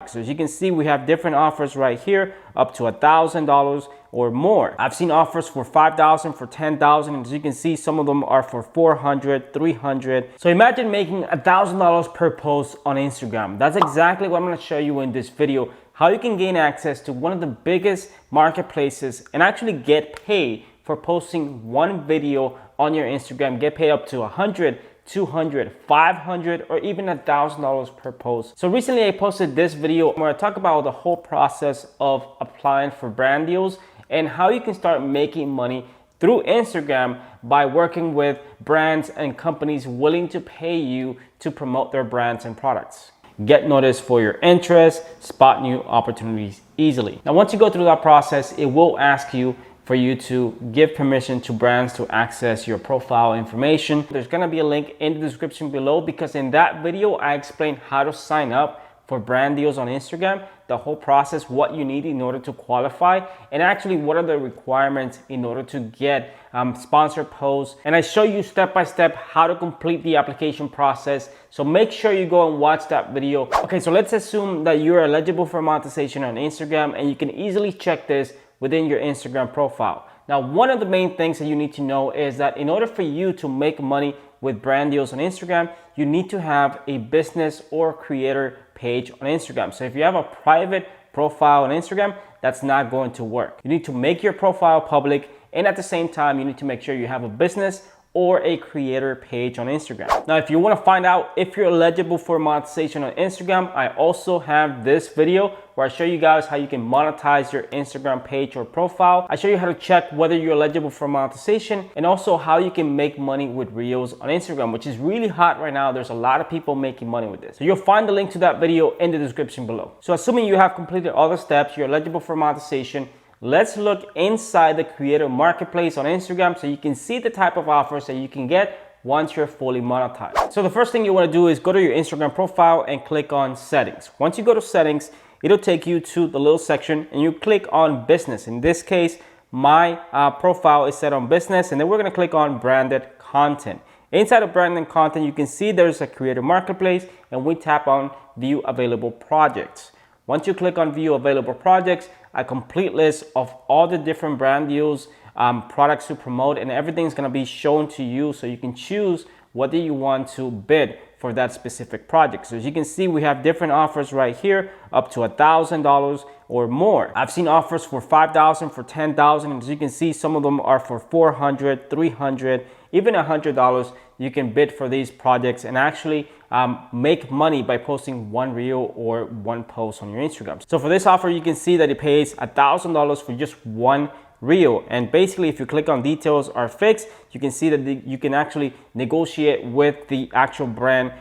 So as you can see, we have different offers right here, up to $1,000 or more. I've seen offers for $5,000, for $10,000, and as you can see, some of them are for $400, $300. So imagine making $1,000 per post on Instagram. That's exactly what I'm gonna show you in this video, how you can gain access to one of the biggest marketplaces and actually get paid for posting one video on your Instagram. Get paid up to $100, $200, $500, or even $1,000 per post. So recently I posted this video where I talk about the whole process of applying for brand deals and how you can start making money through Instagram by working with brands and companies willing to pay you to promote their brands and products. Get noticed for your interest, spot new opportunities easily. Now, once you go through that process, it will ask you for you to give permission to brands to access your profile information. There's gonna be a link in the description below because in that video, I explain how to sign up for brand deals on Instagram, the whole process, what you need in order to qualify, and actually what are the requirements in order to get sponsored posts. And I show you step by step how to complete the application process. So make sure you go and watch that video. Okay, so let's assume that you're eligible for monetization on Instagram and you can easily check this within your Instagram profile. Now, one of the main things that you need to know is that in order for you to make money with brand deals on Instagram, you need to have a business or creator page on Instagram. So if you have a private profile on Instagram, that's not going to work. You need to make your profile public, and at the same time, you need to make sure you have a business or a creator page on Instagram. Now, if you want to find out if you're eligible for monetization on Instagram, I also have this video where I show you guys how you can monetize your Instagram page or profile. I show you how to check whether you're eligible for monetization and also how you can make money with Reels on Instagram, which is really hot right now. There's a lot of people making money with this. So you'll find the link to that video in the description below. So assuming you have completed all the steps, you're eligible for monetization, let's look inside the creator marketplace on Instagram so you can see the type of offers that you can get once you're fully monetized. So the first thing you want to do is go to your Instagram profile and click on settings. Once you go to settings, it'll take you to the little section and you click on business. In this case, my profile is set on business, and then we're going to click on branded content. Inside of branded content, you can see there's a creator marketplace, and we tap on view available projects. Once you click on view available projects, a complete list of all the different brand deals, products to promote, and everything's gonna be shown to you so you can choose whether you want to bid for that specific project. So as you can see, we have different offers right here, up to $1,000 or more. I've seen offers for $5,000, for $10,000, and as you can see, some of them are for $400, $300, even $100. You can bid for these projects and actually make money by posting one reel or one post on your Instagram. So for this offer, you can see that it pays $1,000 for just one reel. And basically, if you click on details are fixed, you can see that you can actually negotiate with the actual brand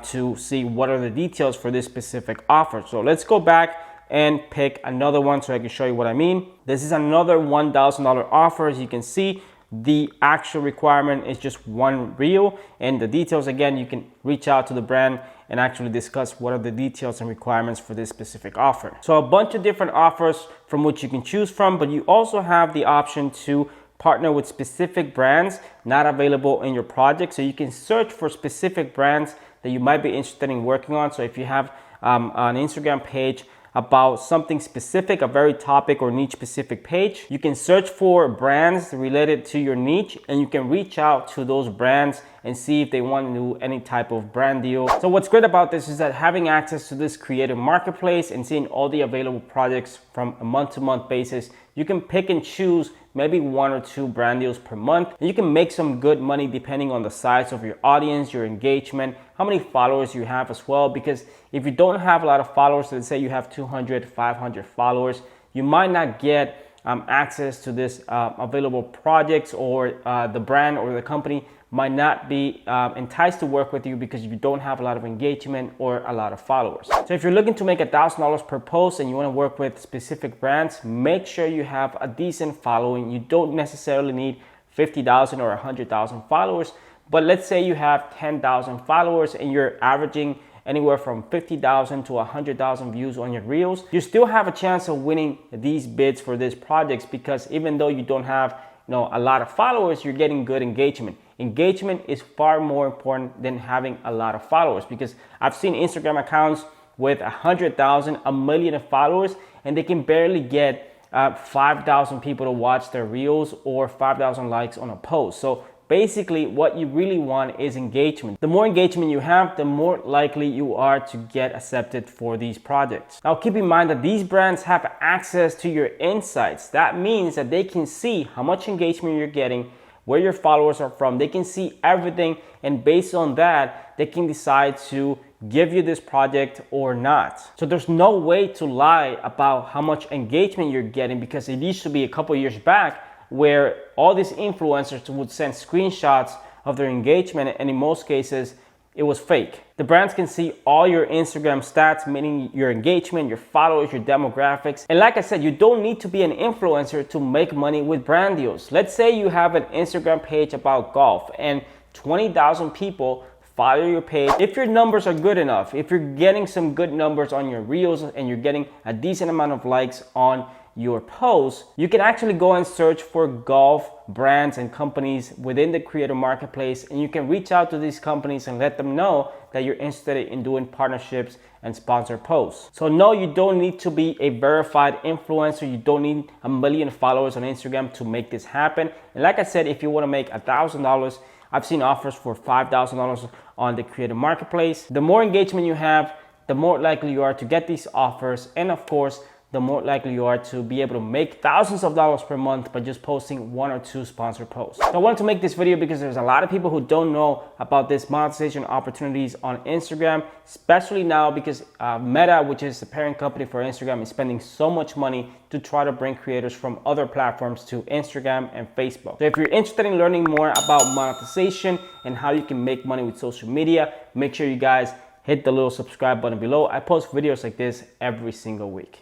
to see what are the details for this specific offer. So let's go back and pick another one so I can show you what I mean. This is another $1,000 offer. As you can see, the actual requirement is just one reel, and the details, again, you can reach out to the brand and actually discuss what are the details and requirements for this specific offer. So a bunch of different offers from which you can choose from, but you also have the option to partner with specific brands not available in your project. So you can search for specific brands that you might be interested in working on. So if you have an Instagram page about something specific, a very topic or niche specific page, you can search for brands related to your niche, and you can reach out to those brands and see if they want to do any type of brand deal. So what's great about this is that having access to this creative marketplace and seeing all the available projects from a month-to-month basis, you can pick and choose maybe one or two brand deals per month. And you can make some good money depending on the size of your audience, your engagement, how many followers you have as well. Because if you don't have a lot of followers, let's say you have 200, 500 followers, you might not get access to this available projects, or the brand or the company might not be enticed to work with you because you don't have a lot of engagement or a lot of followers. So if you're looking to make $1,000 per post and you want to work with specific brands, make sure you have a decent following. You don't necessarily need 50,000 or 100,000 followers, but let's say you have 10,000 followers and you're averaging anywhere from 50,000 to 100,000 views on your reels. You still have a chance of winning these bids for these projects, because even though you don't have a lot of followers, you're getting good engagement. Engagement is far more important than having a lot of followers, because I've seen Instagram accounts with 100,000, a million of followers, and they can barely get 5,000 people to watch their reels or 5,000 likes on a post. So basically what you really want is engagement. The more engagement you have, the more likely you are to get accepted for these projects. Now keep in mind that these brands have access to your insights. That means that they can see how much engagement you're getting, where your followers are from. They can see everything, and based on that, they can decide to give you this project or not. So there's no way to lie about how much engagement you're getting, because it used to be a couple years back where all these influencers would send screenshots of their engagement, and in most cases it was fake. The brands can see all your Instagram stats, meaning your engagement, your followers, your demographics. And like I said, you don't need to be an influencer to make money with brand deals. Let's say you have an Instagram page about golf and 20,000 people follow your page. If your numbers are good enough, if you're getting some good numbers on your reels and you're getting a decent amount of likes on your posts, you can actually go and search for golf brands and companies within the creator marketplace, and you can reach out to these companies and let them know that you're interested in doing partnerships and sponsored posts. So no, you don't need to be a verified influencer. You don't need a million followers on Instagram to make this happen. And like I said, if you want to make $1,000, I've seen offers for $5,000 on the creator marketplace. The more engagement you have, the more likely you are to get these offers, and of course, the more likely you are to be able to make thousands of dollars per month by just posting 1 or 2 sponsored posts. So I wanted to make this video because there's a lot of people who don't know about this monetization opportunities on Instagram, especially now because Meta, which is the parent company for Instagram, is spending so much money to try to bring creators from other platforms to Instagram and Facebook. So if you're interested in learning more about monetization and how you can make money with social media, make sure you guys hit the little subscribe button below. I post videos like this every single week.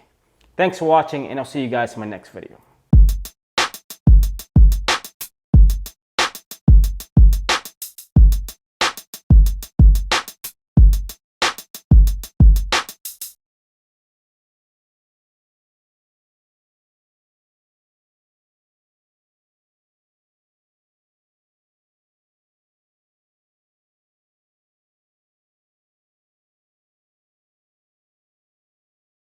Thanks for watching, and I'll see you guys in my next video.